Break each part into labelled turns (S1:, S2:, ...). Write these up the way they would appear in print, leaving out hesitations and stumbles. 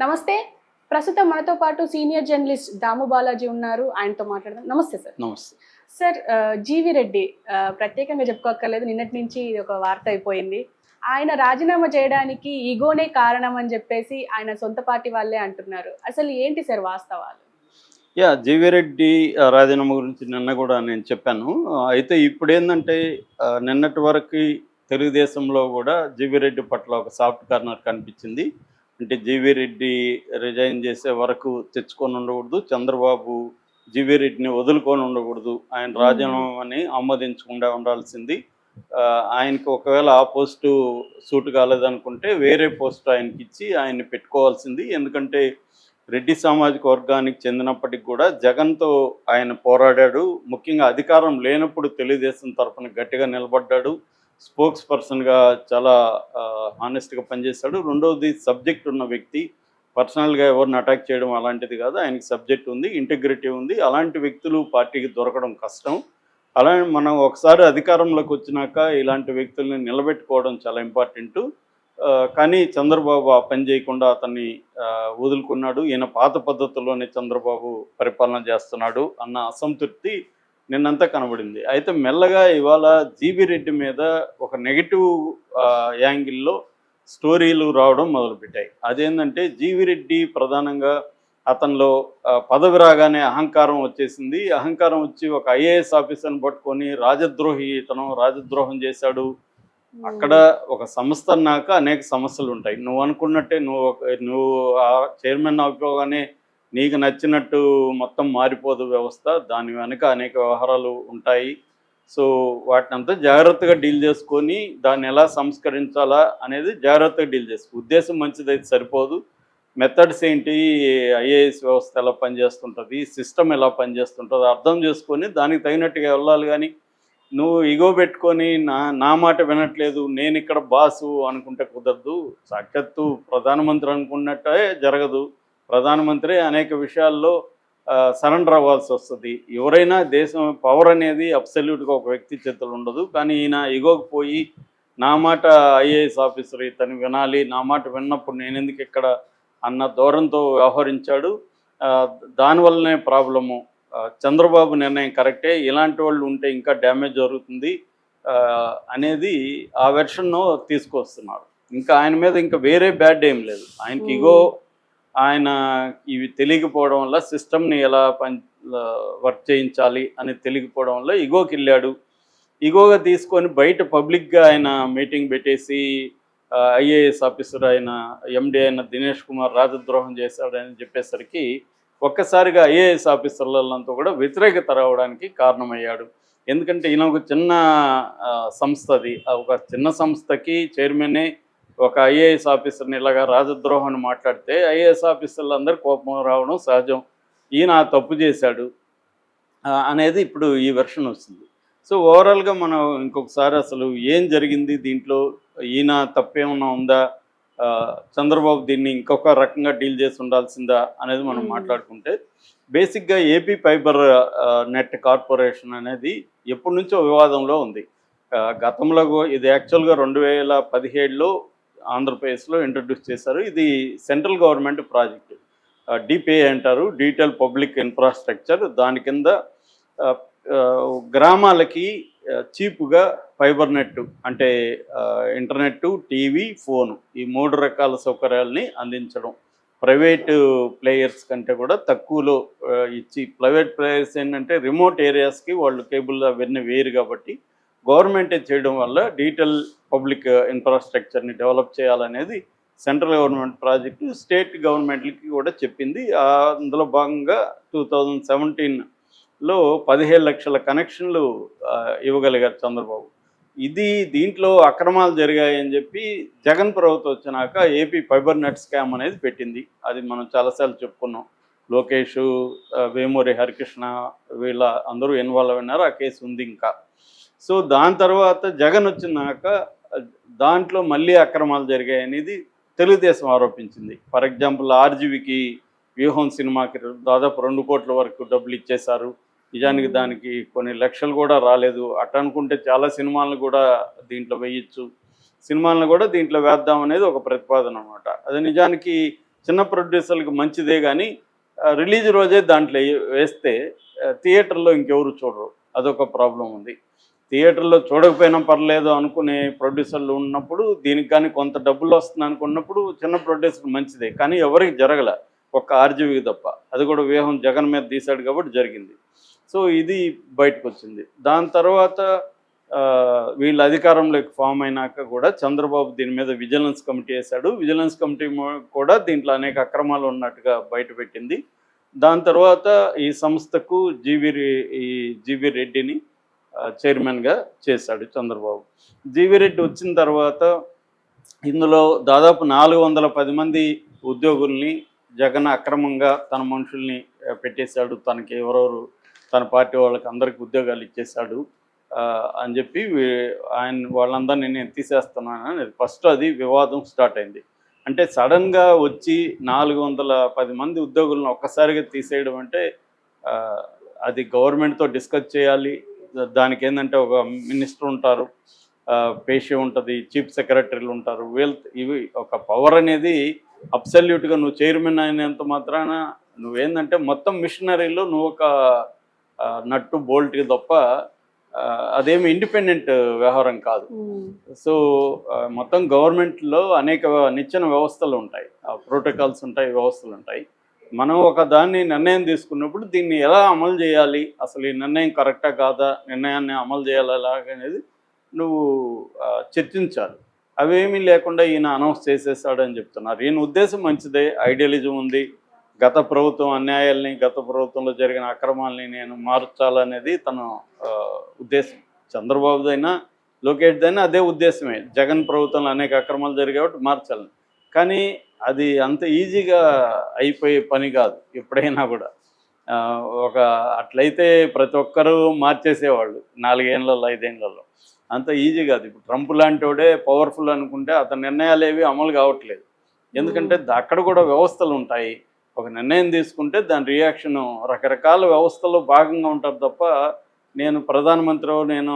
S1: నమస్తే. ప్రస్తుతం మనతో పాటు సీనియర్ జర్నలిస్ట్ దాము బాలాజీ ఉన్నారు. ఆయనతో మాట్లాడదాం. నమస్తే సార్.
S2: నమస్తే.
S1: సార్ జీవీ రెడ్డి ప్రత్యేకంగా చెప్పుకోక్కర్లేదు. నిన్నటి నుంచి ఇది ఒక వార్త అయిపోయింది. ఆయన రాజీనామా చేయడానికి ఈగోనే కారణం అని చెప్పేసి ఆయన సొంత పార్టీ వాళ్ళే అంటున్నారు. అసలు ఏంటి సార్ వాస్తవాలు?
S2: జీవీ రెడ్డి రాజీనామా గురించి నిన్న కూడా నేను చెప్పాను. అయితే ఇప్పుడేందంటే నిన్నటి వరకు తెలుగుదేశంలో కూడా జీవీ రెడ్డి పట్ల ఒక సాఫ్ట్ కార్నర్ కనిపించింది. అంటే జీవీ రెడ్డి రిజైన్ చేసే వరకు తెచ్చుకొని ఉండకూడదు, చంద్రబాబు జీవీ రెడ్డిని వదులుకొని ఉండకూడదు, ఆయన రాజీనామాని ఆమోదించకుండా ఉండాల్సింది. ఆయనకి ఒకవేళ ఆ పోస్టు సూట్ కాలేదనుకుంటే వేరే పోస్టు ఆయనకి ఇచ్చి ఆయన్ని పెట్టుకోవాల్సింది. ఎందుకంటే రెడ్డి సామాజిక వర్గానికి చెందినప్పటికి కూడా జగన్తో ఆయన పోరాడాడు. ముఖ్యంగా అధికారం లేనప్పుడు తెలుగుదేశం తరఫున గట్టిగా నిలబడ్డాడు. స్పోక్స్ పర్సన్గా చాలా హానెస్ట్గా పనిచేశాడు. రెండవది సబ్జెక్ట్ ఉన్న వ్యక్తి. పర్సనల్గా ఎవరిని అటాక్ చేయడం అలాంటిది కాదు. ఆయనకి సబ్జెక్ట్ ఉంది, ఇంటిగ్రిటీ ఉంది. అలాంటి వ్యక్తులు పార్టీకి దొరకడం కష్టం. అలానే మనం ఒకసారి అధికారంలోకి వచ్చినాక ఇలాంటి వ్యక్తుల్ని నిలబెట్టుకోవడం చాలా ఇంపార్టెంటు. కానీ చంద్రబాబు ఆ పని చేయకుండా అతన్ని వదులుకున్నాడు. ఈయన పాత పద్ధతుల్లోనే చంద్రబాబు పరిపాలన చేస్తున్నాడు అన్న అసంతృప్తి నిన్నంతా కనబడింది. అయితే మెల్లగా ఇవాళ జీవీ రెడ్డి మీద ఒక నెగిటివ్ యాంగిల్లో స్టోరీలు రావడం మొదలుపెట్టాయి. అదేంటంటే జీవీ రెడ్డి ప్రధానంగా అతనిలో పదవి రాగానే అహంకారం వచ్చేసింది. అహంకారం వచ్చి ఒక ఐఏఎస్ ఆఫీసర్ని పట్టుకొని రాజద్రోహం చేశాడు. అక్కడ ఒక సంస్థ అన్నాక అనేక సమస్యలు ఉంటాయి. నువ్వు అనుకున్నట్టే నువ్వు ఆ చైర్మన్ అయిపోగానే నీకు నచ్చినట్టు మొత్తం మారిపోదు వ్యవస్థ. దాని వెనుక అనేక వ్యవహారాలు ఉంటాయి. సో వాటినంతా జాగ్రత్తగా డీల్ చేసుకొని దాన్ని ఎలా సంస్కరించాలా అనేది జాగ్రత్తగా డీల్ చేసుకో. ఉద్దేశం మంచిదైతే సరిపోదు. మెథడ్స్ ఏంటి, ఐఏఎస్ వ్యవస్థ ఎలా పనిచేస్తుంటుంది, సిస్టమ్ ఎలా పనిచేస్తుంటుంది అర్థం చేసుకొని దానికి తగినట్టుగా వెళ్ళాలి. కానీ నువ్వు ఇగో పెట్టుకొని నా మాట వినట్లేదు, నేను ఇక్కడ బాసు అనుకుంటే కుదరదు. సాక్షాత్తు ప్రధానమంత్రి అనుకున్నట్టే జరగదు. ప్రధానమంత్రి అనేక విషయాల్లో సరెండర్ అవ్వాల్సి వస్తుంది. ఎవరైనా దేశం పవర్ అనేది అబ్సల్యూట్గా ఒక వ్యక్తి చేతులు ఉండదు. కానీ ఈయన ఇగోకి పోయి నా మాట ఐఏఎస్ ఆఫీసర్ ఇతను వినాలి, నా మాట విన్నప్పుడు నేను ఎందుకు ఇక్కడ అన్న ధోరణితో వ్యవహరించాడు. దానివల్లనే ప్రాబ్లము. చంద్రబాబు నిర్ణయం కరెక్టే, ఇలాంటి వాళ్ళు ఉంటే ఇంకా డ్యామేజ్ జరుగుతుంది అనేది ఆ వెర్షన్ను తీసుకొస్తున్నారు. ఇంకా ఆయన మీద ఇంకా వేరే బ్యాడ్ ఏం లేదు. ఆయనకి ఇగో ఆయన ఇవి తెలియకపోవడం వల్ల సిస్టమ్ని ఎలా వర్క్ చేయించాలి అని తెలియకపోవడం వల్ల ఇగోకి వెళ్ళాడు. ఇగోగా తీసుకొని బయట పబ్లిక్గా ఆయన మీటింగ్ పెట్టేసి ఐఏఎస్ ఆఫీసర్ అయిన ఎండి అయిన దినేష్ కుమార్ రాజద్రోహం చేశాడని చెప్పేసరికి ఒక్కసారిగా ఐఏఎస్ ఆఫీసర్లంతా కూడా వ్యతిరేకత రావడానికి కారణమయ్యాడు. ఎందుకంటే ఈయన ఒక చిన్న సంస్థ, అది ఒక చిన్న సంస్థకి చైర్మనే ఒక ఐఏఎస్ ఆఫీసర్ని ఇలాగా రాజద్రోహం అని మాట్లాడితే ఐఏఎస్ ఆఫీసర్లు అందరూ కోపం రావడం సహజం. ఈయన తప్పు చేశాడు అనేది ఇప్పుడు ఈ వెర్షన్ వస్తుంది. సో ఓవరాల్గా మనం ఇంకొకసారి అసలు ఏం జరిగింది దీంట్లో, ఈయన తప్పేమన్నా ఉందా, చంద్రబాబు దీన్ని ఇంకొక రకంగా డీల్ చేసి ఉండాల్సిందా అనేది మనం మాట్లాడుకుంటే, బేసిక్గా ఏపీ ఫైబర్ నెట్ కార్పొరేషన్ అనేది ఎప్పటి నుంచో వివాదంలో ఉంది. గతంలో ఇది యాక్చువల్గా 2017లో ఆంధ్రప్రదేశ్లో ఇంట్రడ్యూస్ చేశారు. ఇది సెంట్రల్ గవర్నమెంట్ ప్రాజెక్టు, డిపిఐ అంటారు, డీటెయిల్ పబ్లిక్ ఇన్ఫ్రాస్ట్రక్చర్. దాని కింద గ్రామాలకి చీపుగా ఫైబర్ నెట్ అంటే ఇంటర్నెట్టు, టీవీ, ఫోను ఈ 3 రకాల సౌకర్యాలని అందించడం. ప్రైవేటు ప్లేయర్స్ కంటే కూడా తక్కువలో ఇచ్చి, ప్రైవేట్ ప్లేయర్స్ ఏంటంటే రిమోట్ ఏరియాస్కి వాళ్ళు కేబుల్ అవన్నీ వేరు కాబట్టి గవర్నమెంటే చేయడం వల్ల డీటెయిల్ పబ్లిక్ ఇన్ఫ్రాస్ట్రక్చర్ని డెవలప్ చేయాలనేది సెంట్రల్ గవర్నమెంట్ ప్రాజెక్టు. స్టేట్ గవర్నమెంట్లకి కూడా చెప్పింది. అందులో భాగంగా 2017లో 17 లక్షల కనెక్షన్లు ఇవ్వగలిగారు చంద్రబాబు. దీంట్లో అక్రమాలు జరిగాయని చెప్పి జగన్ ప్రభుత్వం వచ్చినాక ఏపీ ఫైబర్ నెట్ స్కామ్ అనేది పెట్టింది. అది మనం చాలాసార్లు చెప్పుకున్నాం. లోకేష్, వేమూరి హరికృష్ణ వీళ్ళ అందరూ ఇన్వాల్వ్ అయినారు. ఆ కేసు ఉంది ఇంకా. సో దాని తర్వాత జగన్ వచ్చినాక దాంట్లో మళ్ళీ అక్రమాలు జరిగాయి అనేది తెలుగుదేశం ఆరోపించింది. ఫర్ ఎగ్జాంపుల్ ఆర్జీవికి వ్యూహం సినిమాకి దాదాపు 2 కోట్ల వరకు డబ్బులు ఇచ్చేశారు. నిజానికి దానికి కొన్ని లక్షలు కూడా రాలేదు. అట్టనుకుంటే చాలా సినిమాలను కూడా దీంట్లో వేయచ్చు, సినిమాలను కూడా దీంట్లో వేద్దాం అనేది ఒక ప్రతిపాదన అనమాట. అది నిజానికి చిన్న ప్రొడ్యూసర్లకు మంచిదే కానీ రిలీజ్ రోజే దాంట్లో వేస్తే థియేటర్లో ఇంకెవరు చూడరు. అదొక ప్రాబ్లం ఉంది. థియేటర్లో చూడకపోయినా పర్లేదు అనుకునే ప్రొడ్యూసర్లు ఉన్నప్పుడు, దీనికి కానీ కొంత డబ్బులు వస్తుంది అనుకున్నప్పుడు చిన్న ప్రొడ్యూసర్ మంచిదే, కానీ ఎవరికి జరగల, ఒక్క ఆర్జీవికి తప్ప. అది కూడా వ్యూహం జగన్ మీద తీశాడు కాబట్టి జరిగింది. సో ఇది బయటకు వచ్చింది. దాని తర్వాత వీళ్ళు అధికారంలోకి ఫామ్ అయినాక కూడా చంద్రబాబు దీని మీద విజిలెన్స్ కమిటీ వేశాడు. విజిలెన్స్ కమిటీ కూడా దీంట్లో అనేక అక్రమాలు ఉన్నట్టుగా బయటపెట్టింది. దాని తర్వాత ఈ సంస్థకు జీవీ రెడ్డిని చైర్మన్గా చేశాడు చంద్రబాబు. జీవీ రెడ్డి వచ్చిన తర్వాత ఇందులో దాదాపు 410 మంది ఉద్యోగుల్ని జగన్ అక్రమంగా తన మనుషుల్ని పెట్టేశాడు. తనకి ఎవరెవరు తన పార్టీ వాళ్ళకి అందరికి ఉద్యోగాలు ఇచ్చేశాడు అని చెప్పి వాళ్ళందరినీ నేను తీసేస్తున్నానని ఫస్ట్ అది వివాదం స్టార్ట్ అయింది. అంటే సడన్గా వచ్చి 410 మంది ఉద్యోగులను ఒక్కసారిగా తీసేయడం అంటే అది గవర్నమెంట్తో డిస్కస్ చేయాలి. దానికి ఏంటంటే ఒక మినిస్టర్ ఉంటారు, పేషి ఉంటుంది, చీఫ్ సెక్రటరీలు ఉంటారు. ఇవి ఒక పవర్ అనేది అబ్సల్యూట్గా నువ్వు చైర్మన్ అయినంత మాత్రాన నువ్వేందంటే మొత్తం మిషనరీలో నువ్వు ఒక నట్టు బోల్ట్కి తప్ప అదేమి ఇండిపెండెంట్ వ్యవహారం కాదు. సో మొత్తం గవర్నమెంట్లో అనేక నిచ్చెన వ్యవస్థలు ఉంటాయి, ప్రోటోకాల్స్ ఉంటాయి, వ్యవస్థలు ఉంటాయి. మనం ఒక దాన్ని నిర్ణయం తీసుకున్నప్పుడు దీన్ని ఎలా అమలు చేయాలి, అసలు ఈ నిర్ణయం కరెక్టా కాదా, నిర్ణయాన్ని అమలు చేయాలా అనేది నువ్వు చర్చించాలి. అవేమీ లేకుండా ఈయన అనౌన్స్ చేసేసాడని చెప్తున్నారు. ఈయన ఉద్దేశం మంచిదే, ఐడియాలిజం ఉంది. గత ప్రభుత్వం అన్యాయాల్ని, గత ప్రభుత్వంలో జరిగిన అక్రమాలని నేను మార్చాలనేది తన ఉద్దేశం. చంద్రబాబుదైనా లోకేష్దైనా అదే ఉద్దేశమే. జగన్ ప్రభుత్వంలో అనేక అక్రమాలు జరిగాయి కాబట్టి మార్చాలని. కానీ అది అంత ఈజీగా అయిపోయే పని కాదు ఎప్పుడైనా కూడా. అట్లయితే ప్రతి ఒక్కరూ మార్చేసేవాళ్ళు 4 ఏళ్లలో 5 ఏళ్లలో. అంత ఈజీ కాదు. ఇప్పుడు ట్రంప్ లాంటి వాడే పవర్ఫుల్ అనుకుంటే అతని నిర్ణయాలు ఏవి అమలు కావట్లేదు. ఎందుకంటే అక్కడ కూడా వ్యవస్థలు ఉంటాయి. ఒక నిర్ణయం తీసుకుంటే దాని రియాక్షను రకరకాల వ్యవస్థలో భాగంగా ఉంటారు తప్ప నేను ప్రధానమంత్రి, నేను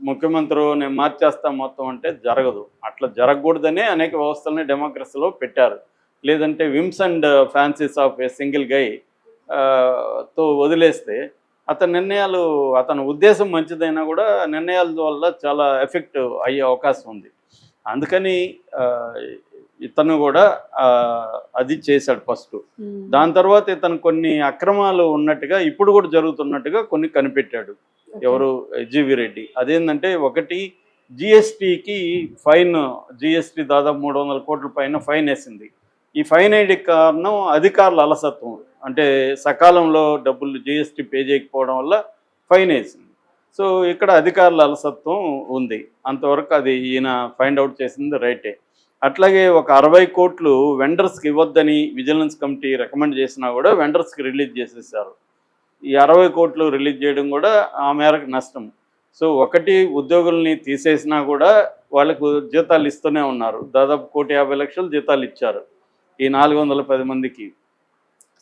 S2: ముఖ్యమంత్రి, నేను మార్చేస్తా మొత్తం అంటే జరగదు. అట్లా జరగకూడదనే అనేక వ్యవస్థలని డెమోక్రసీలో పెట్టారు. లేదంటే whims and fancies of a single guy తో వదిలేస్తే అతని నిర్ణయాలు, అతని ఉద్దేశం మంచిదైనా కూడా నిర్ణయాల వల్ల చాలా ఎఫెక్ట్ అయ్యే అవకాశం ఉంది. అందుకని ఇతను కూడా అది చేశాడు ఫస్ట్. దాని తర్వాత ఇతను కొన్ని అక్రమాలు ఉన్నట్టుగా ఇప్పుడు కూడా జరుగుతున్నట్టుగా కొన్ని కనిపెట్టాడు. ఎవరు? జీవీ రెడ్డి. అదేంటంటే ఒకటి జిఎస్టీకి ఫైన్, జిఎస్టీ దాదాపు 300 కోట్ల పైన ఫైన్ వేసింది. ఈ ఫైన్ వేయడానికి కారణం అధికారుల అలసత్వం. అంటే సకాలంలో డబ్బులు జిఎస్టీ పే చేయకపోవడం వల్ల ఫైన్ వేసింది. సో ఇక్కడ అధికారుల అలసత్వం ఉంది. అంతవరకు అది ఈయన ఫైండ్ అవుట్ చేసింది రైటే. అట్లాగే ఒక 60 కోట్లు వెండర్స్కి ఇవ్వద్దని విజిలెన్స్ కమిటీ రికమెండ్ చేసినా కూడా వెండర్స్కి రిలీజ్ చేసేసారు. ఈ 60 కోట్లు రిలీజ్ చేయడం కూడా ఆ మేరకు నష్టం. సో ఒకటి ఉద్యోగుల్ని తీసేసినా కూడా వాళ్ళకు జీతాలు ఇస్తూనే ఉన్నారు. దాదాపు 1,50,00,000 జీతాలు ఇచ్చారు ఈ 410 మందికి.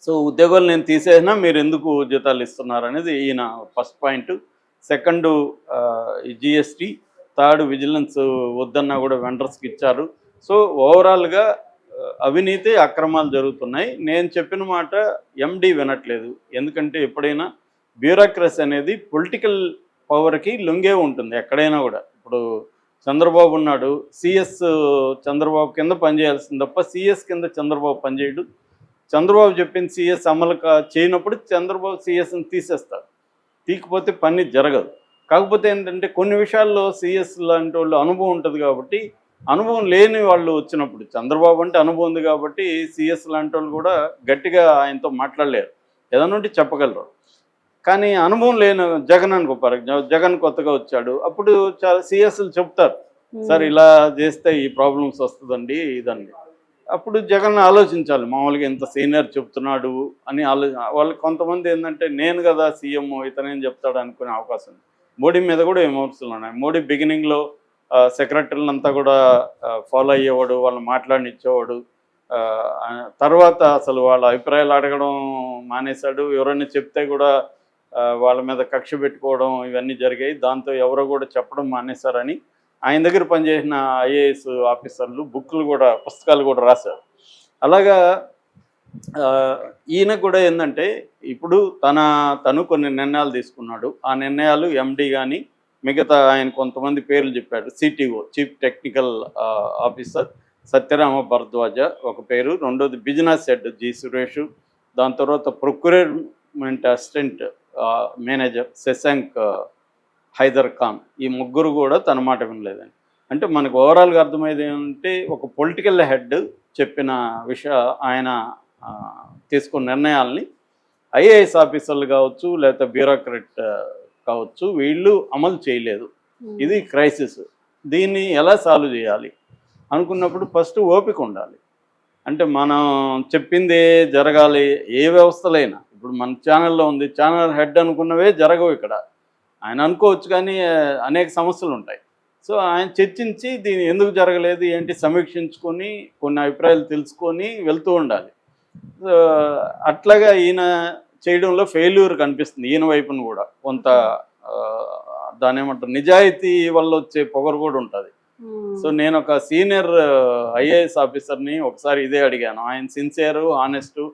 S2: సో ఉద్యోగులు నేను తీసేసినా మీరు ఎందుకు జీతాలు ఇస్తున్నారు అనేది ఈయన ఫస్ట్ పాయింట్. సెకండు ఈ జిఎస్టీ, థర్డ్ విజిలెన్స్ వద్దన్నా కూడా వెండర్స్కి ఇచ్చారు. సో ఓవరాల్గా అవినీతి, అక్రమాలు జరుగుతున్నాయి. నేను చెప్పిన మాట ఎండి వినట్లేదు. ఎందుకంటే ఎప్పుడైనా బ్యూరోక్రసీ అనేది పొలిటికల్ పవర్కి లొంగే ఉంటుంది ఎక్కడైనా కూడా. ఇప్పుడు చంద్రబాబు ఉన్నాడు, సిఎస్ చంద్రబాబు కింద పనిచేయాల్సింది తప్ప సిఎస్ కింద చంద్రబాబు పనిచేయడు. చంద్రబాబు చెప్పింది సిఎస్ అమలు చేయనప్పుడు చంద్రబాబు సిఎస్ని తీసేస్తాడు. తీకపోతే పని జరగదు. కాకపోతే ఏంటంటే కొన్ని విషయాల్లో సిఎస్ లాంటి వాళ్ళు అనుభవం ఉంటుంది కాబట్టి, అనుభవం లేని వాళ్ళు వచ్చినప్పుడు, చంద్రబాబు అంటే అనుభవం ఉంది కాబట్టి సిఎస్ లాంటి వాళ్ళు కూడా గట్టిగా ఆయనతో మాట్లాడలేరు, ఏదన్నా ఉంటే చెప్పగలరు. కానీ అనుభవం లేని జగన్ అనుకో, జగన్ కొత్తగా వచ్చాడు, అప్పుడు చాలా సిఎస్లు చెప్తారు, సార్ ఇలా చేస్తే ఈ ప్రాబ్లమ్స్ వస్తుందండి ఇదండి. అప్పుడు జగన్ ఆలోచించాలి, మామూలుగా ఇంత సీనియర్ చెప్తున్నాడు అని వాళ్ళకి కొంతమంది ఏంటంటే నేను కదా సీఎం, ఇతనేం చెప్తాడు అనుకునే అవకాశం ఉంది. మోడీ మీద కూడా విమర్శలు ఉన్నాయి. మోడీ బిగినింగ్లో సెక్రటరీలను అంతా కూడా ఫాలో అయ్యేవాడు, వాళ్ళు మాట్లాడినిచ్చేవాడు. తర్వాత అసలు వాళ్ళ అభిప్రాయాలు అడగడం మానేశాడు. ఎవరైనా చెప్తే కూడా వాళ్ళ మీద కక్ష పెట్టుకోవడం ఇవన్నీ జరిగాయి. దాంతో ఎవరో కూడా చెప్పడం మానేశారని ఆయన దగ్గర పనిచేసిన ఐఏఎస్ ఆఫీసర్లు బుక్లు కూడా, పుస్తకాలు కూడా రాశారు. అలాగా ఈయన కూడా ఏంటంటే ఇప్పుడు తను కొన్ని నిర్ణయాలు తీసుకున్నాడు. ఆ నిర్ణయాలు ఎండి కానీ మిగతా ఆయన కొంతమంది పేర్లు చెప్పాడు. CTO chief technical officer Satyarama Bharadwaj ఒక పేరు, రెండోది బిజినెస్ హెడ్ జి సురేష్, దాని తర్వాత procurement assistant manager Shashank Haider Khan. ఈ ముగ్గురు కూడా తన మాట వినలేదని. అంటే మనకు ఓవరాల్గా అర్థమయ్యేది ఏంటంటే ఒక పొలిటికల్ హెడ్ చెప్పిన ఆయన తీసుకున్న నిర్ణయాల్ని ఐఏఎస్ ఆఫీసర్లు కావచ్చు లేకపోతే బ్యూరోక్రాట్ కావచ్చు వీళ్ళు అమలు చేయలేదు. ఇది క్రైసిస్. దీన్ని ఎలా సాల్వ్ చేయాలి అనుకున్నప్పుడు ఫస్ట్ ఓపిక ఉండాలి. అంటే మనం చెప్పిందే జరగాలి. ఏ వ్యవస్థలైనా ఇప్పుడు మన ఛానల్లో ఉంది, ఛానల్ హెడ్ అనుకున్నవే జరగవు ఇక్కడ. ఆయన అనుకోవచ్చు కానీ అనేక సమస్యలు ఉంటాయి. సో ఆయన చర్చించి దీన్ని ఎందుకు జరగలేదు ఏంటి సమీక్షించుకొని కొన్ని అభిప్రాయాలు తెలుసుకొని వెళ్తూ ఉండాలి. అట్లాగా ఈయన చేయడంలో ఫెయిల్యూర్ కనిపిస్తుంది. ఈయన వైపును కూడా కొంత దాని ఏమంటారు నిజాయితీ వల్ల వచ్చే పొగరు కూడా ఉంటుంది. సో నేను ఒక సీనియర్ ఐఏఎస్ ఆఫీసర్ని ఒకసారి ఇదే అడిగాను. ఆయన సిన్సియరు, ఆనెస్టు,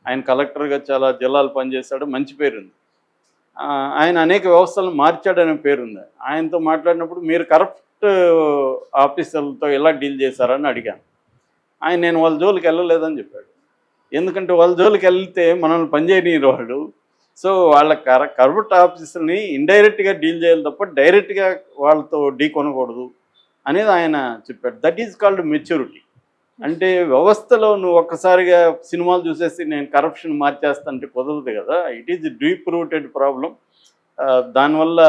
S2: ఆయన కలెక్టర్గా చాలా జిల్లాలు పనిచేశాడు, మంచి పేరుంది. ఆయన అనేక వ్యవస్థలను మార్చాడనే పేరుంది. ఆయనతో మాట్లాడినప్పుడు మీరు కరప్ట్ ఆఫీసర్లతో ఎలా డీల్ చేశారని అడిగాను. నేను వాళ్ళ జోలికి వెళ్ళలేదని చెప్పాడు. ఎందుకంటే వాళ్ళ జోలికి వెళ్తే మనల్ని పనిచేయనీరు వాళ్ళు. సో వాళ్ళ కరప్ట్ ఆఫీసర్ని ఇండైరెక్ట్గా డీల్ చేయాలి తప్ప డైరెక్ట్గా వాళ్ళతో ఢీ కొనకూడదు అనేది ఆయన చెప్పాడు. That is called maturity. అంటే వ్యవస్థలో నువ్వు ఒక్కసారిగా సినిమాలు చూసేసి నేను కరప్షన్ మార్చేస్తానంటే కుదరదు కదా. It is deep rooted problem. దానివల్ల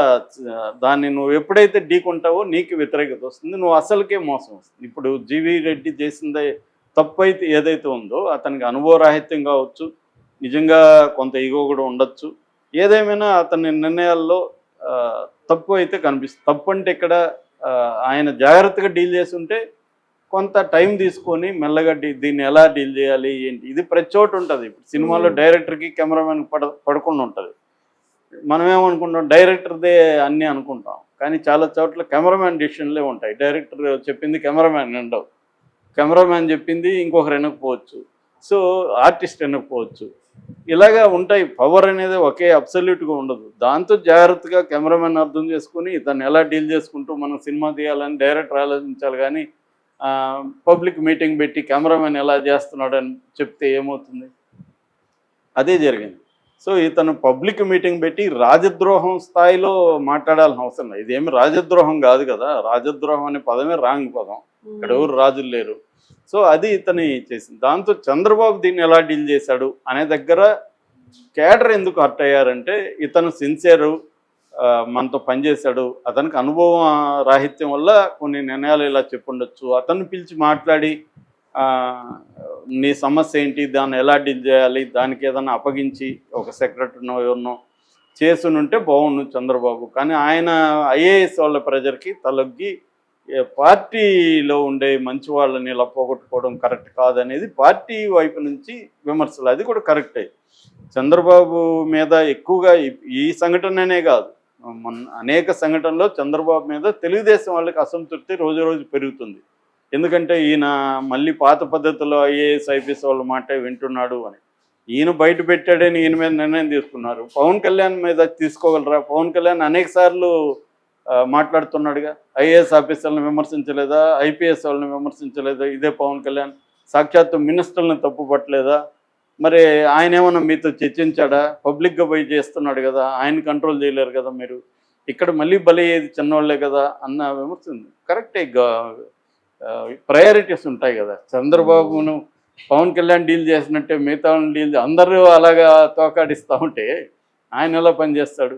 S2: దాన్ని నువ్వు ఎప్పుడైతే ఢీకొంటావో నీకు వ్యతిరేకత వస్తుంది, నువ్వు అసలుకే మోసం వస్తుంది. ఇప్పుడు జీవీ రెడ్డి చేసిందే తప్పు అయితే ఏదైతే ఉందో అతనికి అనుభవరాహిత్యం కావచ్చు, నిజంగా కొంత ఈగో కూడా ఉండొచ్చు. ఏదేమైనా అతని నిర్ణయాల్లో తప్పు అయితే కనిపిస్తుంది. తప్పు అంటే ఇక్కడ ఆయన జాగ్రత్తగా డీల్ చేసి ఉంటే కొంత టైం తీసుకొని మెల్లగా దీన్ని ఎలా డీల్ చేయాలి ఏంటి ఇది ప్రతి చోటు ఉంటుంది. ఇప్పుడు సినిమాలో డైరెక్టర్కి కెమెరామెన్కి పడకుండా ఉంటుంది. మనం ఏమనుకుంటాం డైరెక్టర్దే అన్నీ అనుకుంటాం, కానీ చాలా చోట్ల కెమెరామెన్ డిసిషన్లే ఉంటాయి. డైరెక్టర్ చెప్పింది కెమెరామెన్ వినడం, కెమెరామెన్ చెప్పింది ఇంకొకరు వినకపోవచ్చు, సో ఆర్టిస్ట్ వినకపోవచ్చు. ఇలాగా ఉంటాయి. పవర్ అనేది ఒకే అబ్సల్యూట్గా ఉండదు. దాంతో జాగ్రత్తగా కెమెరామెన్ అర్థం చేసుకుని దాన్ని ఎలా డీల్ చేసుకుంటూ మనం సినిమా తీయాలని డైరెక్టర్ ఆలోచించాలి. కానీ పబ్లిక్ మీటింగ్ పెట్టి కెమెరామెన్ ఎలా చేస్తున్నాడని చెప్తే ఏమవుతుంది? అదే జరిగింది. సో ఇతను పబ్లిక్ మీటింగ్ పెట్టి రాజద్రోహం స్థాయిలో మాట్లాడాల్సిన అవసరం లేదు. ఇదేమి రాజద్రోహం కాదు కదా. రాజద్రోహం అనే పదమే రాంగ్ పదం. ఇక్కడ ఎవరు రాజులు లేరు. సో అది ఇతని చేసింది. దాంతో చంద్రబాబు దీన్ని ఎలా డీల్ చేశాడు అనే దగ్గర క్యాడర్ ఎందుకు హర్ట్ అయ్యారంటే ఇతను సిన్సియరు, మనతో పనిచేశాడు, అతనికి అనుభవం రాహిత్యం వల్ల కొన్ని నిర్ణయాలు ఇలా చెప్పుండొచ్చు. అతన్ని పిలిచి మాట్లాడి నీ సమస్య ఏంటి, దాన్ని ఎలా డీల్ చేయాలి, దానికి ఏదైనా అప్పగించి ఒక సెక్రటరీనో ఎవరినో చేసునుంటే బాగుండు చంద్రబాబు. కానీ ఆయన ఐఏఎస్ వాళ్ళ ప్రెజర్కి తలొగ్గి పార్టీలో ఉండే మంచి వాళ్ళని ఇలా పోగొట్టుకోవడం కరెక్ట్ కాదనేది పార్టీ వైపు నుంచి విమర్శలు. అది కూడా కరెక్టే. చంద్రబాబు మీద ఎక్కువగా ఈ సంఘటననే కాదు, అనేక సంఘటనలో చంద్రబాబు మీద తెలుగుదేశం వాళ్ళకి అసంతృప్తి రోజు రోజు పెరుగుతుంది. ఎందుకంటే ఈయన మళ్ళీ పాత పద్ధతిలో ఐఏఎస్ ఐపీఎస్ వాళ్ళ మాట వింటున్నాడు అని. ఈయన బయట పెట్టాడని ఈయన మీద నిర్ణయం తీసుకున్నారు. పవన్ కళ్యాణ్ మీద తీసుకోగలరా? పవన్ కళ్యాణ్ అనేక సార్లు మాట్లాడుతున్నాడుగా. ఐఏఎస్ ఆఫీసర్లను విమర్శించలేదా? ఐపీఎస్ వాళ్ళని విమర్శించలేదా? ఇదే పవన్ కళ్యాణ్ సాక్షాత్తు మినిస్టర్లను తప్పు పట్టలేదా? మరి ఆయన ఏమన్నా మీతో చర్చించాడా? పబ్లిక్గా పోయి చేస్తున్నాడు కదా, ఆయన కంట్రోల్ చేయలేరు కదా మీరు. ఇక్కడ మళ్ళీ బలయ్యేది చిన్నవాళ్లే కదా అన్న విమర్శ ఉంది. కరెక్టే. ప్రయారిటీస్ ఉంటాయి కదా. చంద్రబాబును పవన్ కళ్యాణ్ డీల్ చేసినట్టే మిగతా డీల్ అందరూ అలాగా తోకాడిస్తూ ఉంటే ఆయన ఎలా పనిచేస్తాడు?